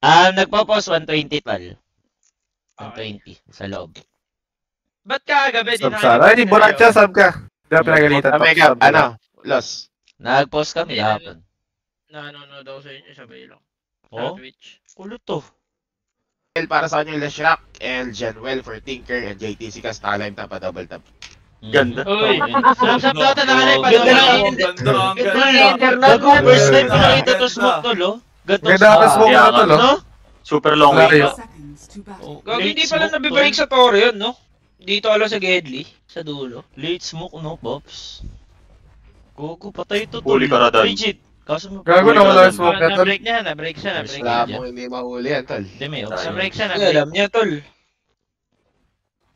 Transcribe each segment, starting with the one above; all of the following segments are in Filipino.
Nagpo-post 120 pal. 120 sa loob. Ba't kagabi din Ay, di Boracha, sub ka. Hindi ako pinagalitan. Los. Nag-post kami hapon. Nanonood daw sa inyo, sabay lang. Oh? Sa Twitch. Kulot to. Para sa kanyo, Leshrak, and Genwell for Tinker, and JTC Casta Live Tap, double tap. Ganda. Uy, sa Dota na rin pa. Gago, first time ko nakita to smoke tol, oh. Ganda ka smoke na tol, oh. Super long way. Gago, hindi pala nabibreak sa Toro yun, no? Dito ala sa Gedli, sa dulo. Late smoke, no, Pops? Gogo, patay to tol. Huli ka na, Dad. Legit. Gago na wala yung smoke na tol. Na-break niya, na-break siya. Wala mo hindi mahuli yan, tol. Hindi, may Na-break siya, Ay, alam niya, tol.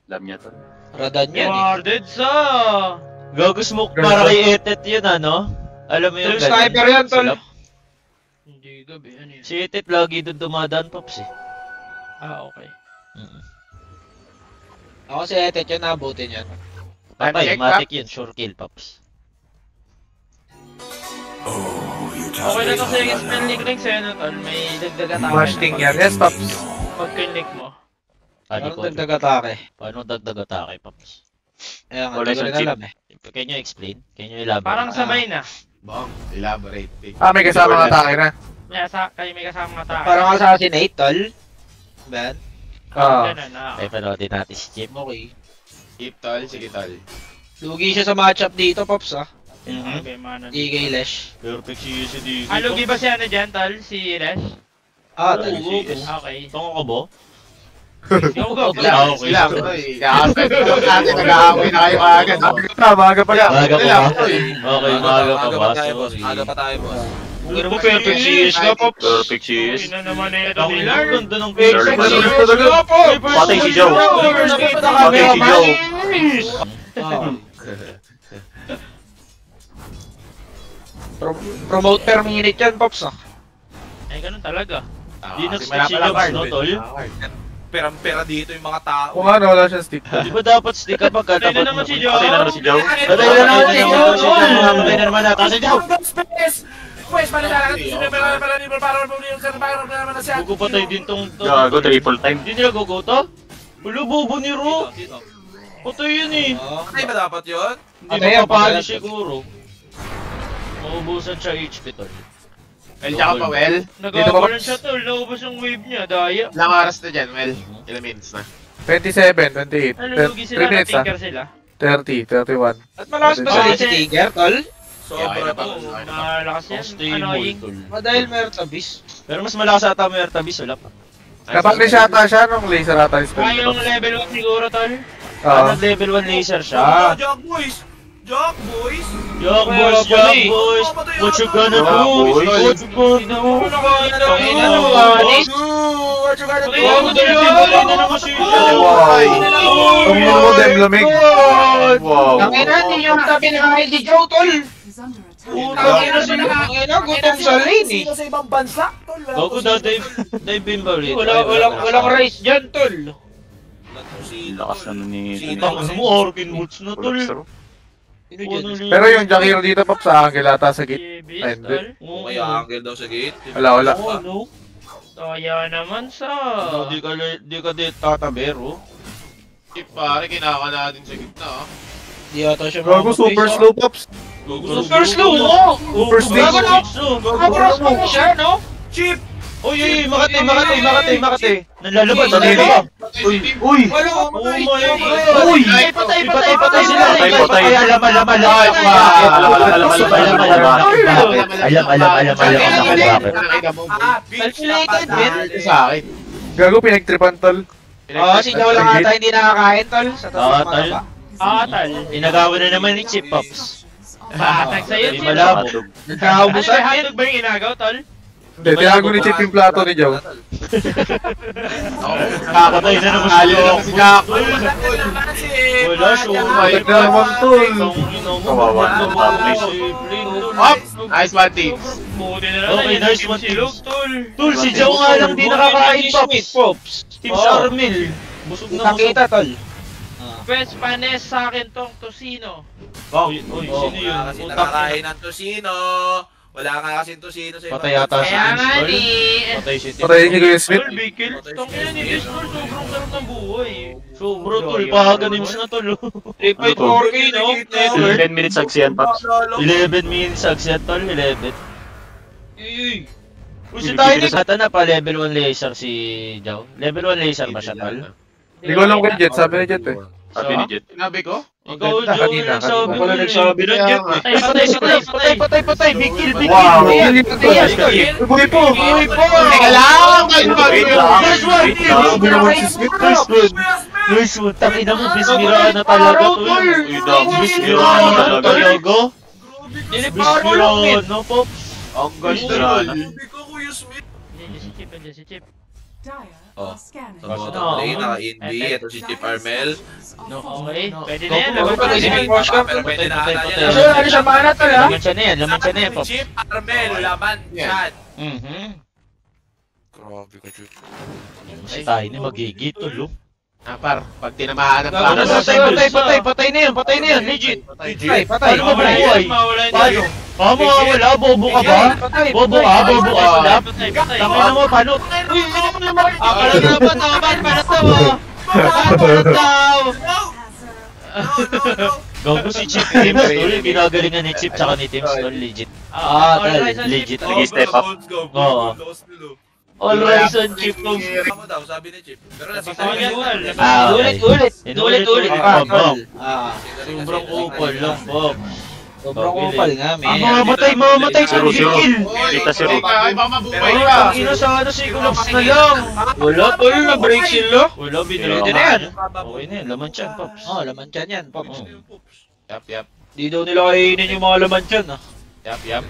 Alam niya to. Radan yan, eh. Warded sa... Gago smoke para kay Etet yun, ano? Alam mo yung Tol, sniper yan, tol. Salap. Hindi gabi, ano yun? Si Etet lagi doon dumadaan, Pops, eh. Okay. Ako si Etet yun, nabutin yan. Patay, matik yun. Sure kill, Pops. Okay na to sa yung spell link sa'yo, no, tol. May dagdag atake. Mashting yan. Yes, Pops. Pag-click mo. Anong dagdag atake? Paano dagdag atake, Pops? Ayan nga, Wala hindi ko siyang rin chip. alam, eh. Can you explain? Can you elaborate? Parang sabay na. Bong, elaborate. May kasama atake na. Kayo may kasamang atake. Parang assassinate, tol. Ben? Ganun na. Ay, panoodin natin si Chip. Okay. Keep, tol. Sige, tol. Lugi siya sa matchup dito, Pops, ah. Okay, mana. Di kay Lesh. Perfect si UCD. Lugi ba si ano dyan, tol? Si Resh? Ah, tol. Okay. Tongo ko ba? Go. Sila, tol. Natin, nag-aaway na kayo agad. Maaga pa ka. Maaga pa ba? Okay, maaga pa ba? Maaga pa tayo, boss. Pero mo perfect si Ish ka, Pops. Perfect cheese. Ina naman na ito Ang nila. ganda ng Perfect perfect cheese. Patay si Joe. Patay si Joe. Promote per minute yan, Pops, ah. Ay, ganun talaga. Di nag-stick si Jobs, no, tol? Perang-pera dito yung mga tao. Kung ano, wala siyang stick. Di ba dapat stick kapag Patay katapat na naman mo? si Joe. Patay na naman si Joe. Patay na naman si Joe. Patay na naman natin si Joe. Pues, para Gugu patay din tong... Gago, triple time. Hindi nila gugu to? Ulo, bobo ni Ro. Patay yun eh. Patay ba dapat yun? Hindi mapapali siguro. Maubusan siya HP tol. Well, tsaka pa, well. Nag-overrun siya, tol. Naubos yung wave niya, daya. Ilang oras na dyan, well. Ilang minutes na. 27, 28. Ano, lugi 3 sila, minutes, ah. na-tinker sila. 30, 31. At malakas ba Ah, si Tiger, tol? Sobra pa. Malakas yan. Stay Annoying. tol. Dahil meron tabis. Pero mas malakas ata mo yung Artabis, wala pa. Kapag ni ata siya nung laser ata yung spell. Yung level 1 siguro, tol. Oo. Level 1 laser siya. Jock boys! Jock boys! Yok boys, what you gonna do? boys. What you gonna do? What you gonna Ang mo dem lumig. Wow. Tangina, hindi yung tabi na kahit si Joe, tol. Tangina, gutom sa lane, eh. Sa ibang bansa? Goku daw, dive in ba ulit? Walang race dyan, tol. Lakas na ni... Ang mo, Orkin Woods na tol. Pero yung Jakiro dito, Pops, sa angle ata sa gate. Ay, hindi. May angle daw sa gate. Wala. Kaya naman sa... Di ka di tatabero. Pare, kinaka natin sa gitna, oh. Di ata siya Gago, super slow, Pops. Super slow, mo! Super slow. Kapras mo siya, no? Chip! Uy, Makati. Nalalabas, nalalabas. Uy! Uy! Patay sila. Patay. Calculated, man. Sa akin. Gago, pinagtripan, tol. Oo, si Joe lang ata hindi nakakain, tol. Sa taas Tol. Tal. Inagawa na naman ni Chip Pops. Tag sa'yo, Hindi Chip. malabo. Ano Nagkakaubusan. ba, hotdog ba yung inagaw, tol? Hindi, tinago ni Chip yung plato ni Joe. Patay na naman si Joe. Si Jack. Wala siya. Patag na naman, tol. Kawawa na Up! Nice one, team. Buti na lang. Okay, nice one, Si Luke, tol. Tol, si Joe nga lang di nakakain Pops. Team sa Armil. Busog na busog. Nakita, tol. Best panes sa akin tong Tosino. Uy, sino yun? Kasi nakakain ng tosino. Wala ka kasi to sino sa Patay yata si Kaya nga Tol. ni... Patay si Tim. Patay ni Kuya Smith. Tol, big kill. Tangina ni Pistol, sobrang sarap ng buhay. Bro, Tol, pahaganin mo na Tol. 3.4k, no? Network. 11 minutes agsiyan, Paps. 11 minutes agsiyan, Tol. 11. Uy, Si tayo ni Kata na pa level 1 laser si Jao. Level 1 laser ba siya, Tol? Hindi ko alam kay Jet, sabi ni Jet eh. Sabi ni Jet. Sinabi ko? ikaw, Ganda, Joe, kanina, nagsabi kanina. mo Wala nagsabi eh. niya. Binanggit eh. Patay, big kill, big Wow! kill. Buhay po! Uy po! Teka lang! Wait lang. First one! Wait lang. Grabe naman si Smith. First one. First one. Tangina mo, bismira na talaga, Tol. Bismira na talaga. Niliparo lang eh. Bismira na, Pops. Ang ganda na. Sabi ko, Kuya Smith. Si Chip. Oh. Sa Oh. bottom lane, naka-Indy. Ito si Chip Armel. Okay, pwede na Go, yan. go, Laban go, pa go, kasi go. may push cam. Pero pwede na ata yan. Kasi ano siya mana tol ha? Laman siya na yan, Pops. Chip Armel, laban chat. Grabe ka, Jet. Si tayo ni magigit, Tol. Par, pag tinamaan ng Ano, patay na yan, legit. Patay. Paano mo buhay? Mawala Paano? Paano mawawala? Bobo ka ba? Bobo ka sila? Tangina mo, paano? Akala na ba naman? Paano daw? Gago si Chip Teams, Tol. Ginagalingan ni Chip tsaka ni Teams, Tol. Legit. Tol. Legit. Nag-step up. Oo. All rise on Chip, Tol. Tama daw, sabi ni Chip. Pero nasa Ulit. Sobrang kupal lang, Pop. Sobrang kupal nga, men. Mamatay sa kill. Kita si Rick. Baka mabuhay ka. Ang ina sa ano si Kulox na lang. Wala tol, na-break sila. Wala, Pwede na yan. Okay na yan, laman siya, Pops. Laman dyan yan, Pops. Yap. Di daw nila kainin yung mga laman dyan ah. Yap. Yap.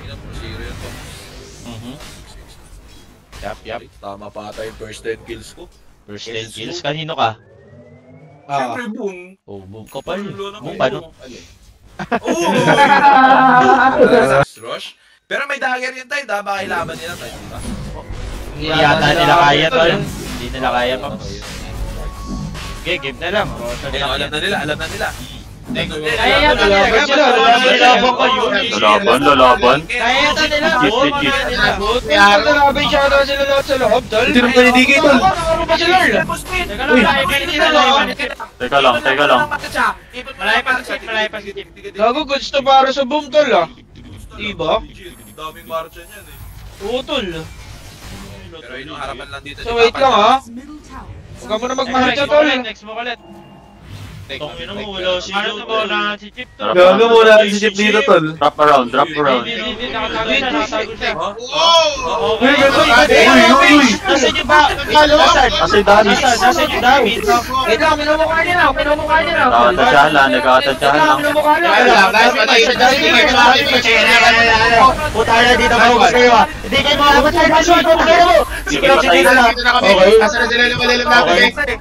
Tama pa ata yung first 10 kills ko. First 10 kills, kanino ka? Siyempre, boom. Oh, boom ka pala. Boom paano? Oo! Rush. Pero may dagger yun tayo, baka ilaban nila tayo, di ba? Hindi yata nila kaya, Tol. Hindi nila kaya, Pops. Okay, game na lang. Alam na nila. Kaya yata nila. Lalaban. Kaya yata nila. Legit. Grabe siya daw sila lahat sa loob, tol. Hindi naman panidigay, Tol. Ano ba sila? Teka lang. Malay pa si Chip. Gago, goods to para sa boom, tol ah. Diba? Daming marcha niyan eh. Oo, tol. Pero yung harapan lang dito. So wait lang ha. Huwag ka muna magmahal dyan, tol. Next mo ulit. Tangina mo, wala si Joe, Ano Tol. na si Chip to? Gago muna si Chip dito, Tol. Drop around. Hindi, nakatago siya. Uy, uy! Nasaan yung ba? Nasaan yung David? Nasaan yung David? Wait lang, minumukha niya na. Nagkakatadyahan lang. Minumukha niya. Puta na dito ba gusto kayo ah? Hindi kayo makakapatay ka siya. Sige na. Asa na sila lumalilim natin.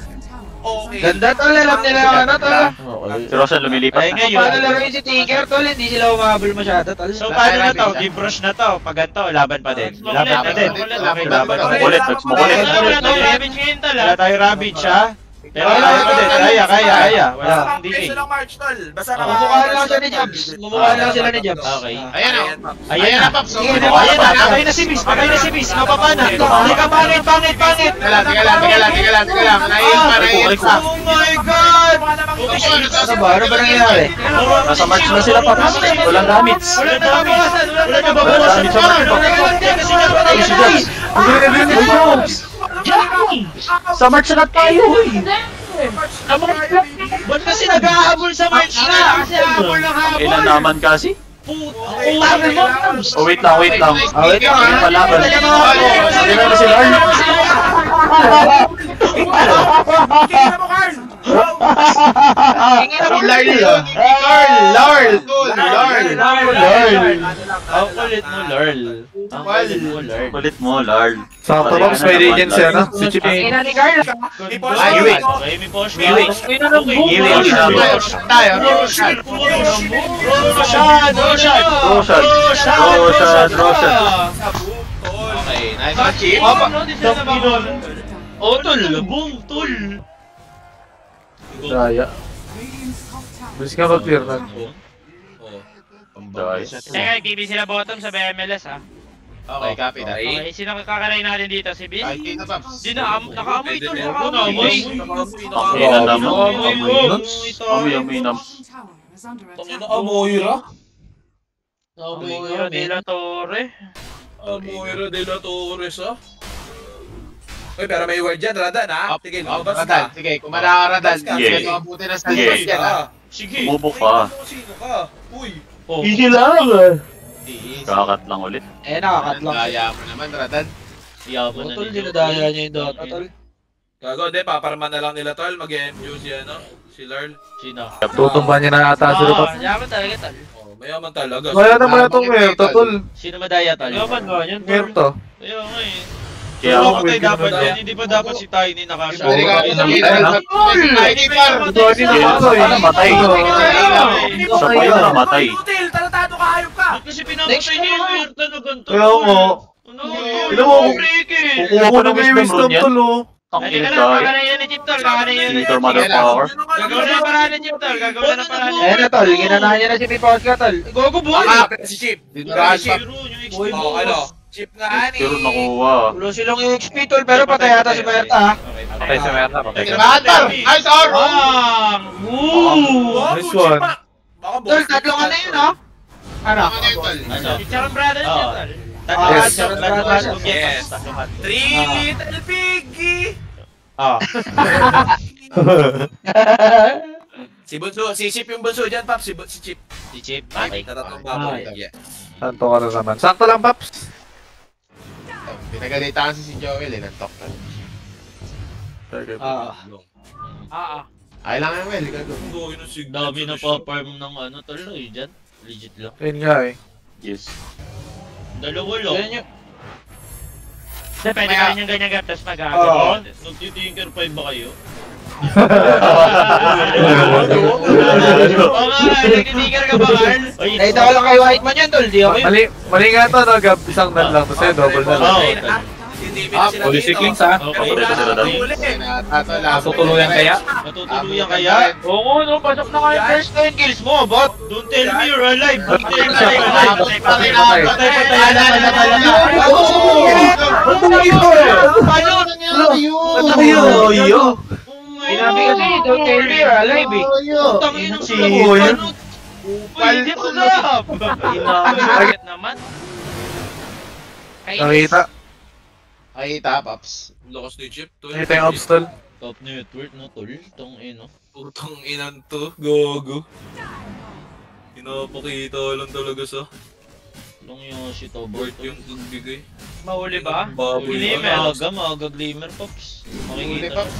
Ganda tol, alam nila ano tol. Si Rosan lumilipat Ay na. paano laro yung si Tinker tol, hindi sila umahabol masyado tol. So paano na to? Game brush na to. Pag ganito, laban pa din. Laban pa din. Okay, laban pa din. Mukulit. Wala tayo Ravage ha. Pero kaya pa din. Kaya. Wala kang Okay, DK. lang March tol. Basta Mumukha lang siya ni Jabs. Mumukha lang sila ni Jabs. Okay. Ayan o. Ayan na. Paps. Sige, Ayan na. Patay na si Miss. Mapapana. Teka, pangit. Teka lang. Naiyan pa. Oh my god! Ano ba? Ano ba nangyayari? Nasa March na sila pa. Walang damage. Wala na babawasan pa! Ang galing ni Jobs! Sa March na tayo. Ba't kasi nag-ahabol sa March na? Kasi habol ng habol! Ilan naman kasi? Habol mo! Oh, wait lang. Wait lang Palaban. Hindi na si Larl. Tingin mo Lord. Ang kulit mo, Larl. Sakto, Pops. May regen siya, no? Si Chip. Tingin ni Carl! Okay, may push. Tingin na ng boom! Tayo. Roshan. Okay, nice one, Chip. Oh, tol! Boom, tol! Daya. Bilis ka mag-clear na. Ang Teka, GB sila bottom sa BMLS ha. Okay, copy that. Okay, sino kakarain natin dito? Si Bill? Kahit dito, Paps. Di na, nakaamoy to, nakaamoy. Amoy na. Tangina, Amoira? Amoy de la Torre. Amoira de la Torres, ah. Uy, pero may word dyan, Radan, ha? Sige, lumabas Radan, ka. sige, kung Radan, Sige. sige, mabuti na salibas Sige. yan, ha? Sige. Bubo ka. Sino ka? Uy. Easy lang Kakat lang ulit. Nakakatlong. Kaya mo naman, Radan. Yaman na Tol, nito. dinadaya niya yung Dota, tol. Gago, di, paparman na lang nila, tol. Mag-MU si, ano, si Larl. Sino? Tutumban niya na ata sila pa. Yaman talaga tol. Oh, mayaman talaga. Kaya naman na itong Merto, tol. Sino madaya tol? Yaman nga yan tol. Merto. Kaya nga eh. Kaya ako, ako pwede dapat na yan, hindi pa dapat si Tiny nakasya. Hindi ka Tiny Par. Tony na ito eh. Namatay. Sa pa yun namatay. Util, talatado ka, hayop ka! Kasi pinamatay niya yung Merta na ganito. Kaya mo. Ano? Ilan mo? Breaking. Kukuha ko ng wisdom, tol oh. Ang Ay, teka init lang, tayo. kakarain yan ni Chip tol. Kakarain yan ni Peter motherfucker. Gagawin na paraan ni Chip tol. Gagawin na paraan niya. Ayan na, tol. Ginanahan niya na si Piposca, tol. Gogo boy! Si Chip. Dinuraan Si Chip. pa. Oh, ano? Chip nga, ani. Pero nakuha. Ulo silang yung XP, tol. Pero patay yata si Merta, ha? Patay si Merta, patay si Merta. Matar! Nice arm! Bang! Woo! Nice one. Baka Tol, tatlong ano yun, ha? Ano? Ano yun, tol? Ano? Chicharon Brothers yan tol. Yes. Yes. 3 little piggy! Si Bunso, si Chip yung Bunso dyan, Paps. Si Chip. Si Chip. Ay, tatatong baboy. Yeah. Santo ka na naman. Sakto lang, Paps. Pinagalitaan si Joel, nantok na. Ay lang yung Well, gago. Dami na pa-farm ng ano tol eh dyan. Legit lang. Ayun nga eh. Yes. Dalawa lang. Hindi, pwede ka rin yung ganyan gap, tapos mag-agaw. Oo. Nagtitinker 5 ba kayo? Oo nga, nagtitinker ka ba, Carl? Nakita ko lang kay Whiteman yan, tol. Di ako yun. Mali nga to, no? Gab, isang nan lang. Tapos yun, double na lang. Oo. Policyclings, ha? Okay. Tato lang. Tutuluyan kaya? Matutuluyan kaya? Oo, no, pasok na kayo first 10 kills mo, bot. Don't tell me you're alive. Don't tell me Patay, you're patay, alive. patay, Patay. Sinabi kasi, don't tell me you're alive, eh. Tangin ng Oo, yun. Pwede ko na. Bakit naman? Nakita. Nakita, Paps. Lakas ni Chip. Nakita yung obstacle. Top network no tol. Tangin no. Putang inan to. Gogo. Pinapakita lang talaga sa Long yung si Tobo. board yung pagbigay. Mahuli ba? Baboy Glimmer. Maaga glimmer pops. Huli, Makikita. Paps.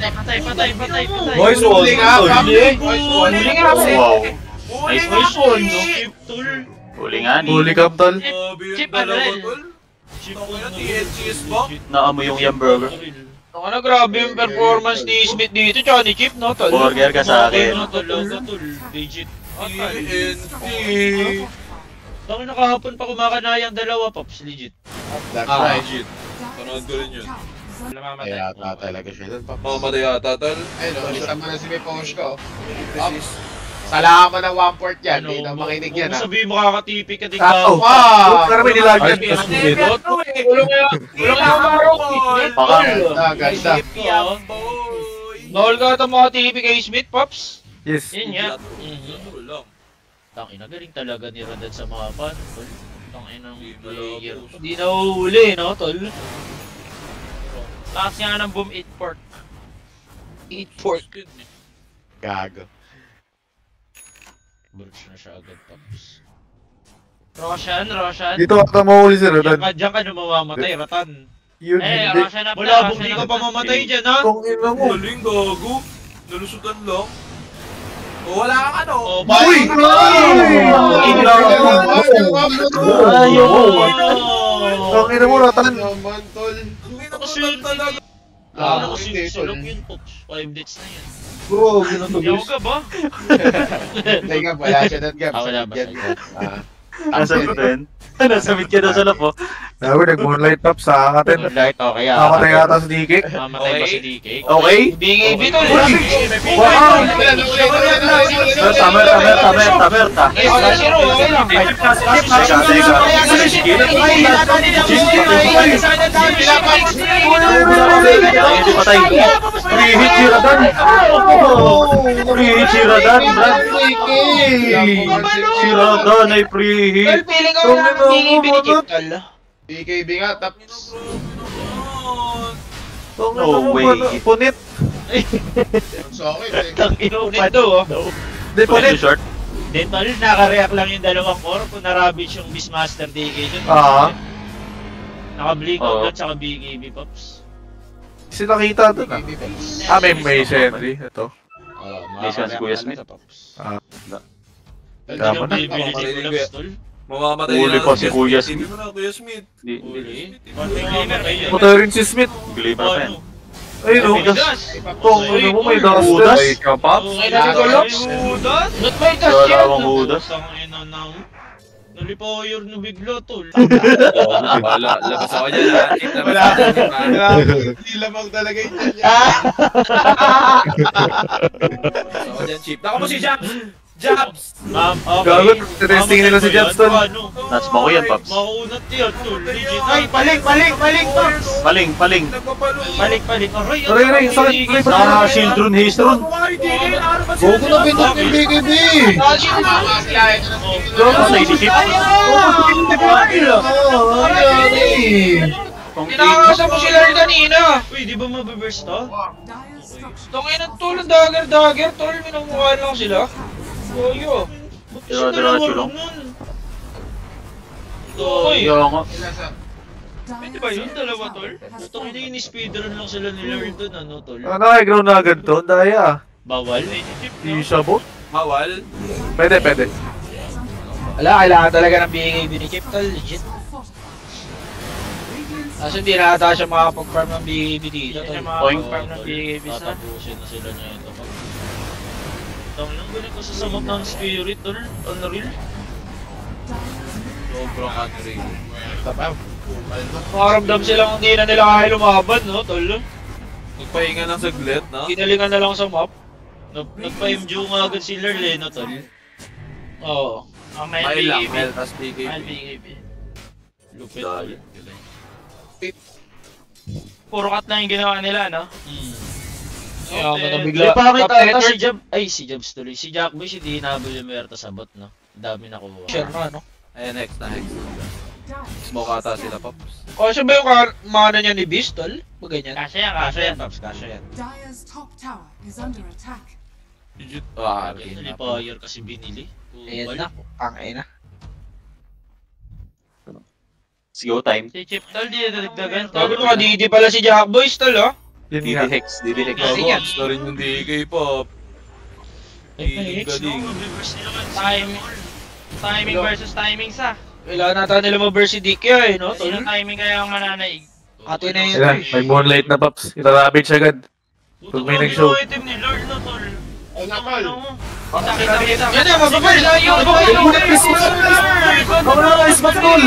Patay, patay, patay. Boys, Huli nga, Paps. Huli nga, Wow. Nice Nice one no. Chip tol. Huli nga ni. Huli kam, tol. Grabe yung Chip, dalawa, Adrel. tol. Chip Tangina, TNCS ba? Naamoy yung yam burger. Ano, grabe yung performance ni Smith dito, tsaka ni Chip, no, tol? Burger ka sa akin. Talaga tol. Legit. TNC. Tangin na kahapon pa kumakanayang dalawa pops. Legit. That's right. Legit. Panood ko rin yun. Kaya talaga siya doon, Paps. Mamamatay yata, tol. Ayun, isa mo na si Miposh ko. Resist. Salamat mo ng 1 port yan. Hindi na makinig yan, Huwag ha? mo sabihin makakatipi ka din Kato. Wow! Pero may nilagyan. Ulong yung marok, Baka. Ganda. Bawal ka ito mga TV kay Smith, Pops. Yes. Yun nga. Tangin na galing talaga ni Radan sa mga pan. Tol. Tangin ng player. Hindi na uhuli, no, tol? Taas nga ng boom 8 port. Eat pork. Gago. Burst na siya agad pops. Roshan. Dito ata mahuli si Rodan. Diyan ka na mamamatay, Ratan. Yun, Eh, hindi. Roshan up na, Wala, Roshan hindi up ka pa na. mamatay dyan ha. Kung ina mo. Galing, gago. Nalusutan lang. O, wala kang ano. Oh, Uy! Kung ina mo, Rodan. Naman, tol. Nalusutan talaga. Ano kasi hindi, tol. sulok yun pops. 5 deaths na yan. Bro, gano'n to, Yaw guys. ka ba? Teka, wala siya doon, Gab. Ah, wala ba? Yan. Nasa mid rin. Nasa mid ka na sa lapo. Nabi, nag-moonlight top sa atin. Light, okay ah. Nakatay yata sa DK. Mamatay ba si DK? Okay. BKB tol. Wow! Tamer. Zero, okay lang. Patay. Free-hit si Radan. Free-hit si Radan. Si Radan ay free-hit. Tol, feeling ko na BKB ni Chip tol. BKB nga, tapos... No way. Punit. So, okay. Tangino pa to. Hindi, punit. Short. Then tol, naka-react lang yung dalawang core kung na-ravage yung Beastmaster DK dyan. Naka-blink Oo. doon tsaka BKB Pops. Kasi nakita doon ah. May sentry. Ito. Nice one si Kuya Smith. Tama Tama na. na. Tol. Mamamatay Uli na pa si Kuya Hindi mo na, Kuya Smith. Uli. Patay rin si Smith. Glimmer pa yan. Ayun o. Tong ano mo may duster. Ay, kapaps. Not may gas Wala yan. akong hudas. Nalipoyor no biglo tol. Wala, labas ako dyan ha. Hindi lamang talaga yun yan. Labas ako dyan, Chip. Naka mo si Jabs! Jabs! Ma'am, okay. Gago, testing nila si Jabs tol. That's mo ko yan, Pops. Maunat yan tol. Legit. Ay, paling, Pops! Paling. Nagpapalo eh. Balik. Aray, sakit. Shield rune, haste rune. Gogo na pinag ng BKB. Gago sa inisip. Kinakasa mo sila rin kanina. Uy, di ba mababurst to? Tungin ang tol, ang dagger, tol. Minamukhaan lang sila. Goyo. Diretso lang. Uy. Yung nga. Pwede ba yun? Dalawa tol? Ito ini speedrun lang sila ni Lord doon ano tol? Naka-ground na agad to. Daya. Bawal. Di siya bot. Bawal. Pwede. Wala, kailangan talaga ng BKB ni Chip tol. Legit. Kaso hindi na ata siya makapag-farm ng BKB dito. Hindi siya tol. makapag-farm ng BKB sa. Tatapusin na sila niya ito. Tang lang ganun ko sa samot ng spirit tol. Unreal. Sobrang unreal. Makaramdam silang hindi na nila kaya lumaban, no, tol? Nagpahinga ng saglit, no? Ginalingan na lang sa map. Nagpa-MJ nga agad si Lorleno tol. Oo. May Mile lang, BKB. Mile, tas BKB. May BKB. Lupit. Puro cut na yung ginawa nila no? Kaya ako na Hindi bigla. pa kita Top ata si network. Jab. Ay, si Jabs tuloy. Si Jackboy, si di hinabol yung Merta sa bot, no? Dami nakuha. Share na, no? Ayan, next. Smoke ata sila, Pops. O, siya ba yung mana niya ni Beast, tol? Ba ganyan? Kasya yan, Kasha yan, Pops. Kasha yan. Dire's top tower is under attack. Legit. Nalipoyer kasi binili. Ayan na. Pangay na. Let's go time. Si Chip tol, di na dagdagan tol. Sabi ko, di pala si Jackboys, tol, oh. Yun Didi nga. Hex. Kasi yan. Gusto rin yung DK, Pop. Galing. Timing versus timing sa. Kailangan nata nila ma-burst si DK, eh, no, tol? Sinong timing kaya ang mananaig? Ate na yun, Ayan, may moonlight na paps. Ita-ravage agad. Pag may nag-show. item ni Lord na tol. Ay, nakal. Kita. Yan na, ma-burst na yun! Ako na ang ice bat, tol!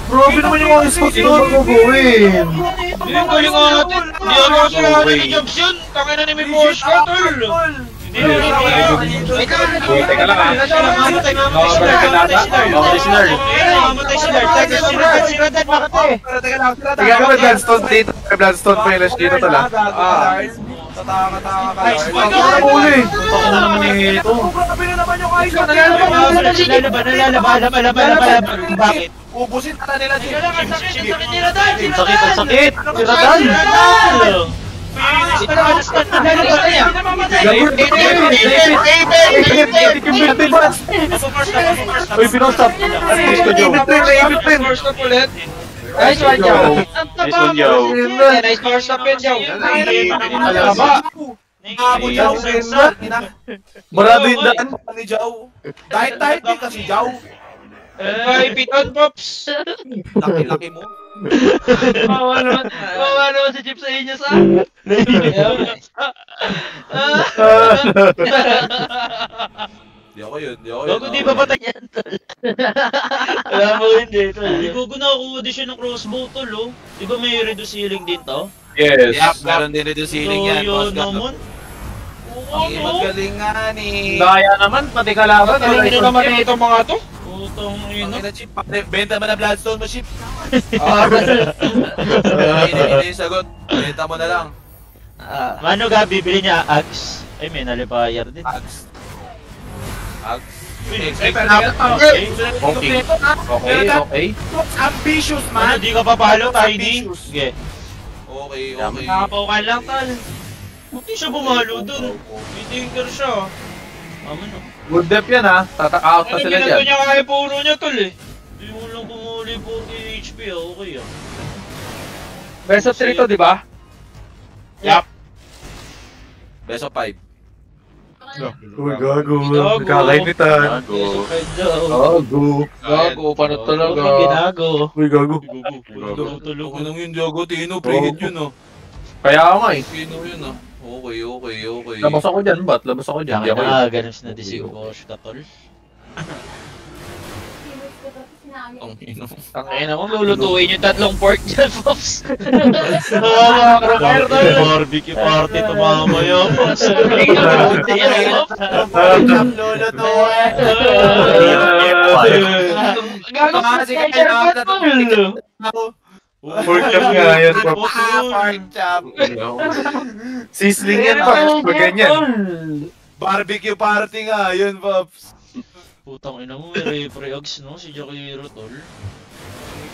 Grabe naman yung ice bat, tol! Gagawin! Yung galing natin. Hindi ako kasi natin ni Jobs yun. Tangin na ni may push ka, tol. Teka lang, ah. Mamatay si Lord. Si Radan, bakit eh? Teka ka, may Bloodstone dito. May Bloodstone pa yung lash dito, tol, ah. Uli! Baka na naman ito. Nalalaban. Bakit? Ubusin na nila Teka lang, ang sakit ni Radan! Sakit! Si Radan! Uy, pinostop! At least ko, Joe. First stop ulit. Nice one, Joe. Nice one, Joe. Nice first stop yun, Joe. Marado yung daan. ni Jao. Dahil din kasi Jao. Ay, piton, Pops. Laki-laki mo. Kawawa naman si Chip sa inyo sa. Di ako yun. Gago, di ba patay yan, tol? Alam mo hindi, tol. Gago, nakakuha din siya ng crossbow, tol, oh. Di ba may reduce healing din to? Yes. Yep, meron din reduce healing yan. So, yun naman. Ang magaling nga ni. Kaya naman, pati kalaban. Galing naman na itong mga to. Putang ina. Ang ina, Chip. Benta mo na Bloodstone mo, Chip. Ah, Hindi yung sagot. Benta mo na lang. Mano ga, bibili niya axe? Ay, may nalipayar din. Ags. Okay. Ambitious, Ano, man. di ka papalo, Tiny? Sige. Okay. Nakapaw ka lang, tol. Hindi siya bumalo dun. May tinker siya. No. Good dep yan ha. Tataka-out na Ano, sila binato dyan. niya kaya puro niya, tol eh. Hindi mo lang pumuli 40 HP, okay ah. Best of 3 to, di ba? Best of 5. Uy, gago. Kakainitan. Gago. Gago, paano talaga? Ginago. Uy, gago. Tulog. Anong yung Jogo? Tino, pre-hit yun, oh. Kaya ako nga eh. Tino yun, oh. Okay. Labas ako dyan, bat? Labas ako dyan. Di ako yun. Ganun na disig boss ka, tol. Ang ino. Tangina mo, lulutuin yung tatlong pork dyan, Pops. Barbecue party to mamaya, Pops. Gago pa siya ba, tol? Pork chop nga yan, Pops. Pork chop. Sisling yan, Pops. Pag ganyan. Barbecue party nga, yun, Pops. Putang ina mo, may refreags, no? Si Jakiro, tol.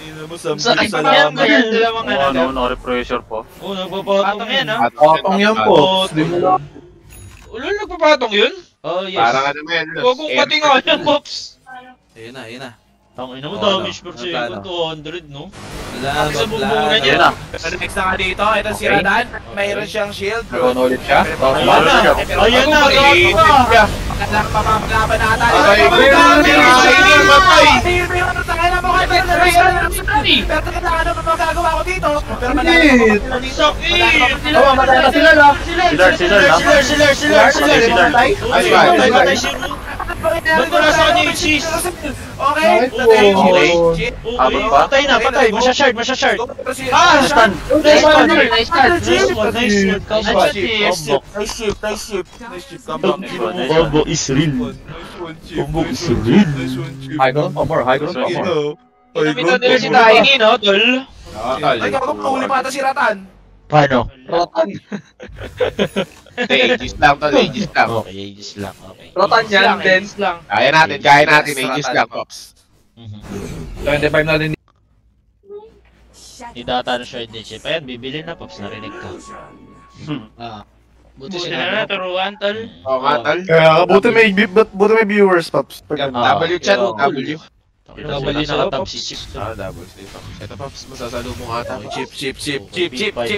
Ina mo, Sakit sambil pa sa yan, laman. ba yan? Dalawang ano? naka-repressure po. Oh, nagpapatong yan, ha? Atong yan, Pops. Di mo lang. Ulo, nagpapatong yun? Oh, yes. Parang ano mo yan. Huwag kong pati nga yan, Pops. Ayun na. Tangina mo, Oh, damage per no. second, 200, no? Wala, Sa bumbunan niya. Yan na. Pero next na nga dito, ito si Radan. Mayroon siyang shield. Nagano ulit siya? Ayan na! Ayan na! Magandang papapalaban natin. Pero kailangan naman magagawa ko dito. Pero Sakit! Matay na sila na. Ba't wala sa kanya yung cheese? Okay. Abot pa? Patay na, patay! Masya-shard! Stun. Nice one! Nice ship. Combo is real. High ground pa more, high ground pa more. Pinamitan nila si Tiny, no, tol? Ay, kung mahuli pa ata si Ratan. Paano? Aegis lang to, Aegis lang. Okay, ages lang, okay. Rotan yan, then. Kaya natin, Aegis lang, Pops. 25 na din. Idata na siya yung chip. Ayan, bibili na, Pops, narinig ka. Buti Buti sila na turuan, tol. Oo nga, tol. Kaya buti may viewers, Pops. W chat, W. Double na nakatab si Chip. Double dito. Ito, Pops, masasalubong ata. Chip.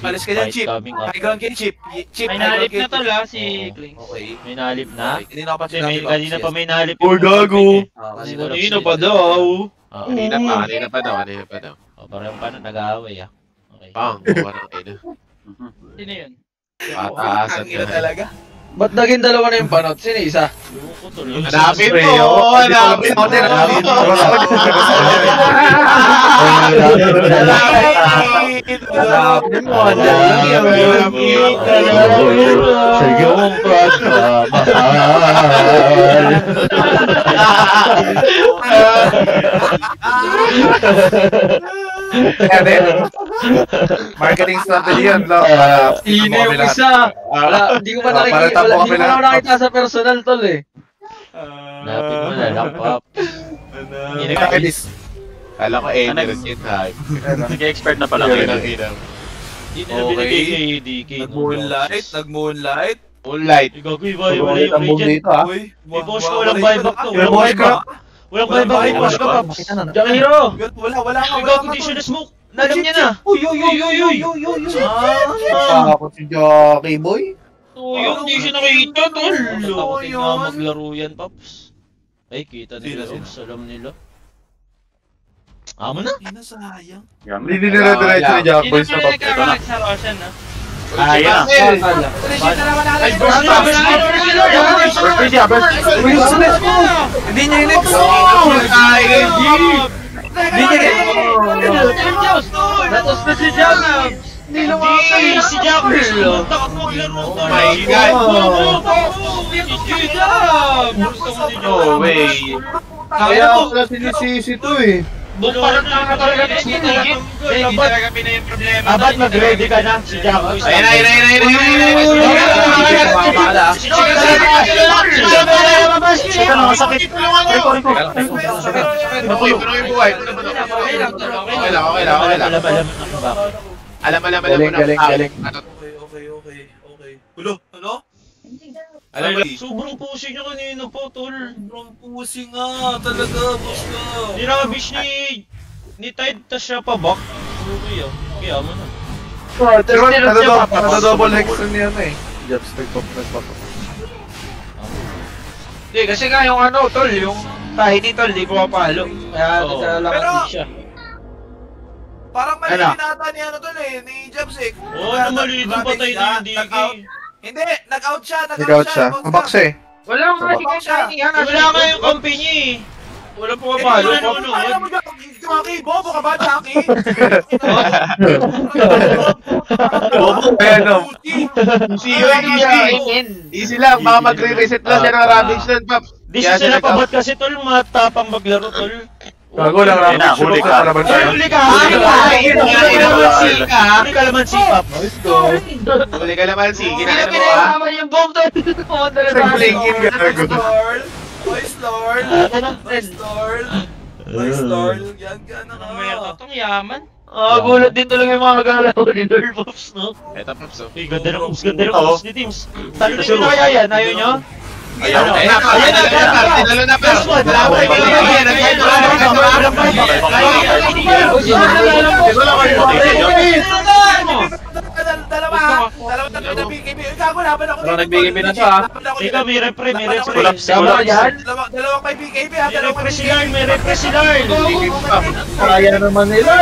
Alis ka dyan, Chip. High ground kayo, Chip. Chip, May high nalip ground na kayo. tol, ha, si Klings. Okay. May nalip na? Hindi na ako pa Kasi kanina pa may nalip. Uy, gago. Kanina pa daw. Kanina pa daw. Parang paano nag-aaway, ah. Okay. Parang ina. Sino yun? Pataasan Ang ina talaga. Ba't naging dalawa na yung panot? Sino isa? Loko tol. Hanapin mo! Hanapin mo! Sige mong Marketing strategy yan, lo. Sino yung isa? Wala, hindi ko pa nakikita sa personal, tol eh. Lapit mo na lang, Pop. Hindi Nakakadis. Kala ko rin yun, ha. Nag-expert na pala Laki kayo. ng ina. Hindi na binigay kay DK. Nag-moonlight. Moonlight. Gago, iba wala yung regen. dito, ha? Uy, May boss ko, walang buyback to. Walang buyback. Walang buyback kay boss ko, Pops. Jakiro! Wala nga. Gago, di siya na-smoke. Nalam niya na. Uy! Ako si Jockey Boy. Yung di siya nakikita, tol. Loko, tingnan maglaro yan, Pops. Ay, kita nila, Pops. Alam nila. Amo na. Hindi na sayang. Hindi nila diretso ni Jack Boys na Pops. sa Roshan, ha? Ayan. Hindi niya in-ex. Datos na si Jabs! Hindi, si Jabs! Takot maglaro to. Oh my God! No way. Kaya ako na sinisisi to eh. Parang nakakatalaga na si Tigit. Hindi talaga pinay yung problema. Abat mag-ready ka na si Jacko. Ayun. Ito lang, sakit. Puno yung buhay. Okay lang. Alam mo na. Galing. Okay. Ulo, ano? Alam mo, Sobrang pushing niya kanina po, tol. Sobrang pusi nga, talaga, boss ka. Nirabish ni Tide, tas siya pa back. Okay kaya mo na. Pero nadodouble hex niya na eh. Jabs, nagpapapapap. Hindi, kasi nga yung ano, tol, yung tahi ni tol, di pumapalo. Kaya naglalakad siya. Parang mali binata ni ano tol eh, ni Jabs eh. Oo, mali doon patay na yung DK. Hindi, nag-out siya. Mabak siya eh. Wala nga si Kashani yan. Wala nga yung company eh. Walang pumapalo. Alam mo dyan, Jackie, bobo ka ba, Jackie? Ano? easy lang, baka magre-reset lang siya ng Ravage nun, Pap. Di siya sila pabat kasi tol, matapang maglaro tol. Gago lang Ayun na, huli ka. Huli ka! Huli ka naman si Pap. Huli ka naman, sige. Hindi na pinahiraman yung bomb tol. Nice Lord. Yan ka na nga. May tatong yaman. Gulat din talaga yung mga magalaro ni Lord Pops, no? Eto, Paps, oh. Ganda ng moves ni Teams. Talo nyo na kaya yan, ayaw nyo? Ayun na, Paps. Dalawa na BKB. Gago laban ako dito. Nagbigay na siya. Ikaw, may repre. Dalawang may BKB ha. May repre si Lard, may repre si Lard. Kaya naman nila.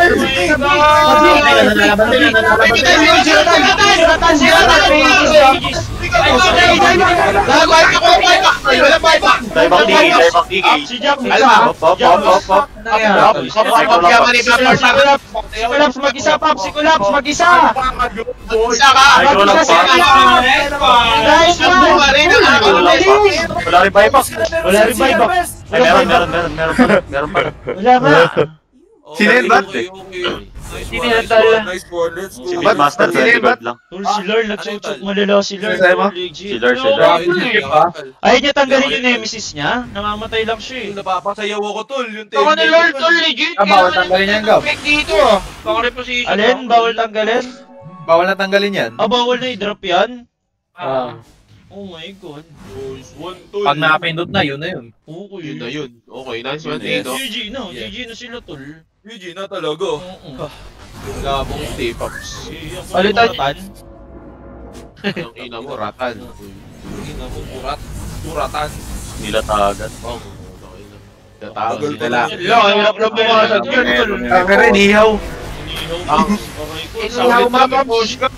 Si Jack, Kulaps mag-isa, Pop, si Kulaps mag-isa. Nice one. Wala rin buyback. Ay, meron pa. Wala ba? Sino ba? Nice one, let's go. Si Pitmaster, 20 gold lang. Tol, si Lard, nagsutsuk malala si Lard. Si Lard. Ayaw niya tanggalin yung nemesis niya. Namamatay lang siya eh. Napapasayaw ako tol, yung Ako ni Lord tol, legit. Bawal tanggalin yan, Gaw. Pick dito ah. Pang reposition. Alin? Bawal tanggalin? Bawal na tanggalin yan. Bawal na i-drop yan? Oh my god. Pag nakapindot na, yun na yun. Oo, Yun na yun. yun. Okay, nice one dito. GG na. GG na sila tol. GG na talaga. Labong stay, Paps. Alitan. Ang ina mo, ratan. Ina mo, kuratan. Nilatagan. Tatawag nila. Hirap na bumasag yun tol. Ang rin, ihaw. Inihaw push ka.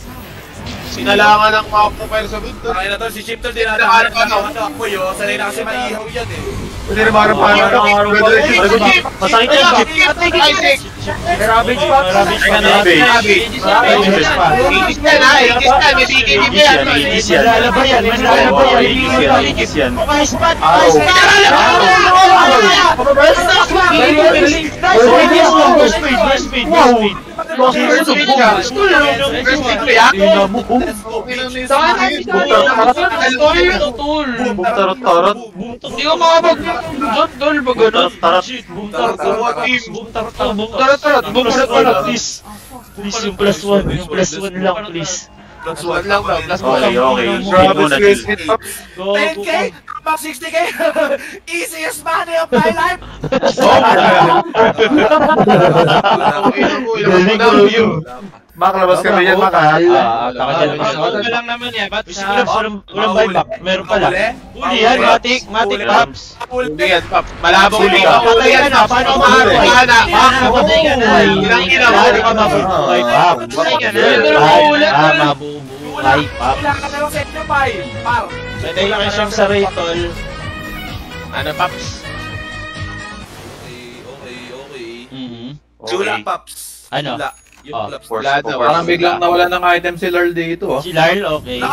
Sinalangan ng mga profile sa bid. Ay na tol, si Chip tol, dinadaan ako yun. Sanay na kasi maihaw yan eh. Pwede rin mga Masakit yan. Ravage pa. Ravage pa. Ravage pa. Igis yan ha, igis yan. May BKB yan. Igis yan. Malalaba yan. Igis yan. Okay, spot. Speed. Tarot. Hindi ko makapag tol, pag gano'n. Please, yung plus one lang, please. Plus one lang bro, plus one. Okay. Go. 10k? Max 60k? Easiest money of my life! Makalabas kami yan, Maka. Ano lang naman yan, ba't Si Kulaps, walang buyback. Meron pala. Huli yan, Matic, Paps. Hindi yan, Pap. Malabong Huli ka. ka. Patay yan, Pap. Paano Patay ka ka na. Patay ka na. Ilang ina mo. Paano ka mabubuhay, Paps? Patay ka na. Mabubuhay. Ay, pop. Kailangan na yung set nyo, Pai. Par. Pwede lang siyang sa Raytol. Ano, Paps? Okay. Chula, Paps. Ano? Chula. Yung Paps. Wala daw. Parang biglang nawalan ng item si Lard dito. Si Lyle, okay.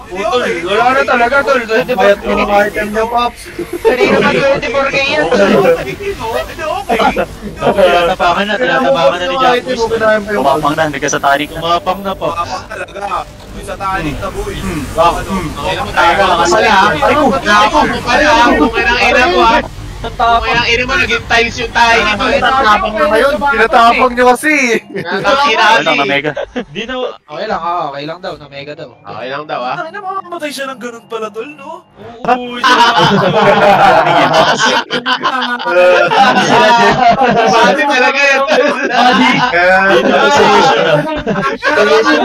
Tol, wala na talaga, tol. 24K. Mayat mo ng item niya, Pops. Kanina pa 24K yan, tol. Tinatapakan na ni Jacques. Kumapang na, hindi ka sa tarik na. Kumapang na po. Kapag talaga. Yung sa tanik na boy. Okay naman tayo. Masala ha. Kung kailang ina ko ha. Kung kailang ina mo, naging tiles yung tayo nito. Tinatapang na ngayon. Tinatapang niyo kasi. Ano, na mega. Di na... Okay lang, okay lang daw. Na mega daw. Okay lang daw ha. Ay, mamamatay siya ng ganun pala, tol, no? Uy, Bati talaga yan.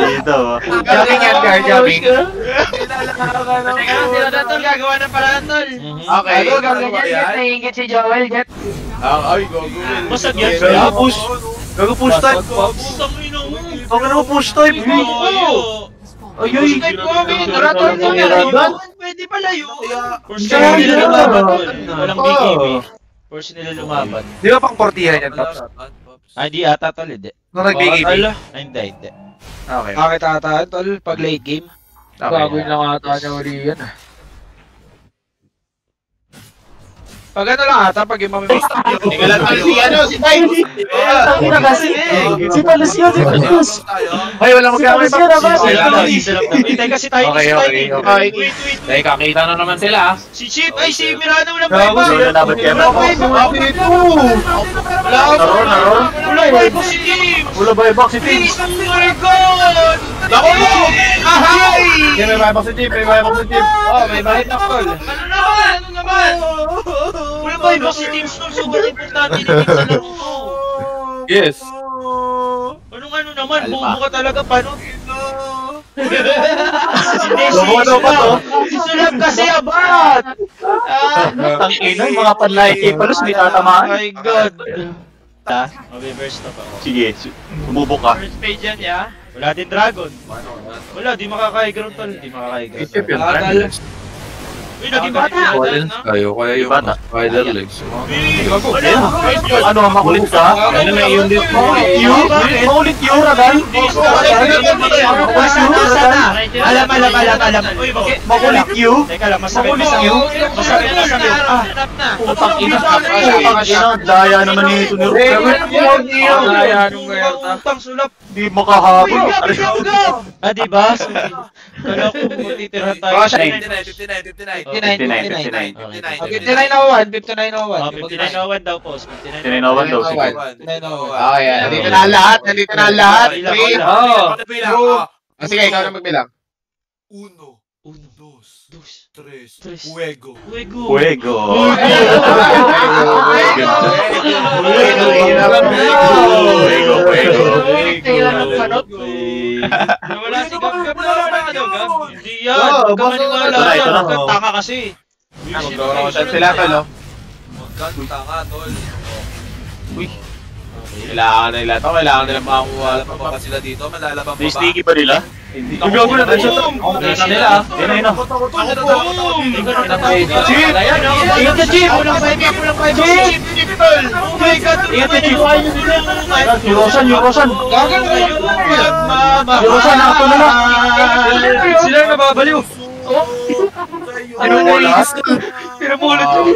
Dito. Jamming yan, guard, jamming. Teka, sino na tol? Gagawa ng paraan, tol. Okay. Nahingit si Joel, Jet. Ay, gogo. Masag yan. Push. Gago push type. Putang ina mo. Okay na mo push type. Ayun, type ko, may tol nyo. Pwede pala yun. Force nila lumaban. Walang BKB. Force nila lumaban. Di ba pang portihan yan, Pops? Ay, di ata tol, hindi. Nung nag-BKB. Ay, hindi. Okay. Bakit ata, tol, pag late game? Gagawin lang ata niya uli yan. Pag ano lang ata, pag yung mamimix. Tingnan lang tayo si ano, si Tay. Si Palacio, si Palacio. Ay, wala magkakaroon. Hintay kasi tayo ni Okay. Wait. Dahil kakita na naman sila. Si Chip, ay si Mirano walang Gago, buyback. Sino dapat kaya na? Walang buyback si Chip. Wala buyback si Team. Oh my God! Naku! Ahay! May buyback si Team, may buyback si Team. Oh, may bahit na tol. Ano naman? Walang buyback si Team Storm. Sobrang importante na sa laro to. Yes. Ano naman? Bobo ka talaga. Paano? Hindi, Bobo daw pa to. si Sulab kasi abat! Tangina, yung mga panlait kay Palos, may tatamaan. Oh my God! Mabe-burst na pa ako. Sige, sumubok ka. First page yan, ya? Wala din dragon. Wala, di makakahigground tol. Di makakahigground. Isip yun. Uy, naging bata! Kayo, kaya yung Bata. spider legs. Wala! Ano, makulit ka? Ano na yung dito? Makulit Q, Ragal? Alam. Uy, bakit? Makulit Q? Teka lang, masakit. Masakit. Putang ina. Putang ina, daya naman ni ito ni Utang sulap. Di makahabol. Ah, diba? Kala ko titirahan tayo. 59. 5901, 5901. 5901 daw po. 5901 daw, sige. 5901. Okay, nandito na lahat. Nandito na lahat. 3. Sige, ikaw na magbilang. 1, 2, 3, Fuego. Fuego. Wala si Gab. Hindi yan. Huwag ka maniwala Ito yan. na. Tanga kasi. Mag-rotation sila to, no? Magkanta ka, tol. Kailangan nila to. Kailangan nila makakuha. Lalabang pa sila dito, malalabang May pa ba? sneaky ba nila? Ang gago na tayo sa Nila. Yan na. Ingat ka, Chip! Walang 5 Chip! Oh my God! Ingat ka, Chip! Yurosan! Yurosan, ako na lang! Sila na nababaliw. Pinamulot yung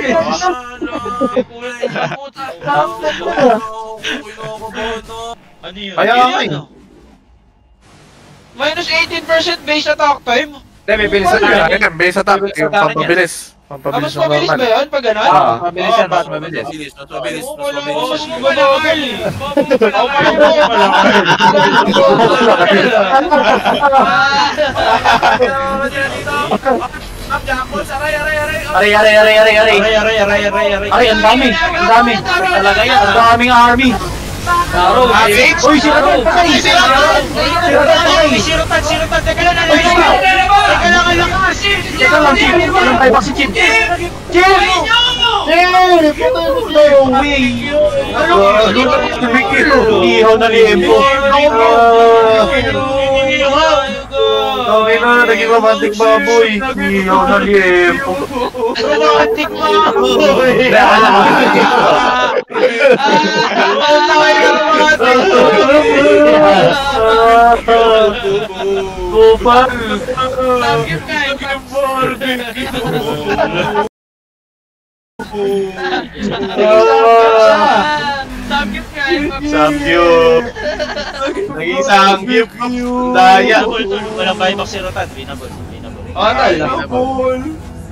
Ano yun? Kaya nga eh. Minus 18% base attack time. Hindi, may bilis na tayo. Ayan, base attack. Yung pampabilis. Pampabilis Mas mabilis ba yun pag gano'n? Mabilis yan, mas mabilis. Mabilis. Aray! Aray, ang dami! Ang dami! Talaga yan! Ang daming army! Uy, sira to! Patay! Sirutan! Teka lang, Teka lang, Chip! Walang buyback si Chip! Chip! No way! Ihaw na liempo! Okay na, naging romantic baboy. Iyaw na liempo. Romantic baboy! Kupal! Samgyup kain. Samgyup kain. Samgyup. Naging samgyup. Daya. Walang buyback si Rotan, binabol.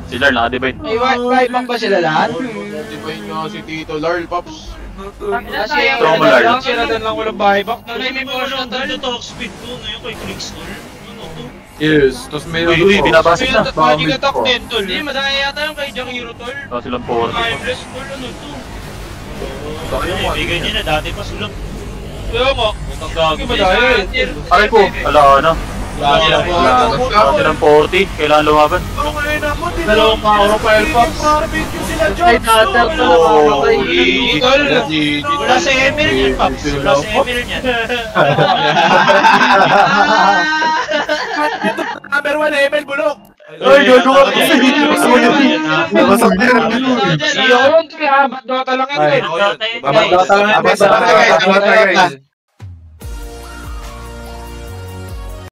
Si Lar, naka-divide. May buyback ba sila lahat? Di ba yun nga si Tito Larl, Pops? Tromolar. Sila din lang walang buyback. May portion tol. Ito talk speed ko ngayon kay Clickstore. Ano to? Yes, tapos may Uy, binabasik na. Magic attack din, tol. Hindi, madaya yata yung kay Jakiro tol. Silang 40. Timeless tol, ano to? Bigay niya na dati pa sulang. Kaya mo. Gagi ba dahil? Aray ko, ala na. Dati ng 40, kailangan lumaban. Dalawang mauro pa El Pops. Ay, natter na lang. Wala sa Emir niyan, Pops. Wala sa Emir niyan. Number 1, Emil Bulok. Ay, gagawa ko sa inyo. Nabasag niya. Iyon, habat Dota lang yan. Habat Dota lang yan.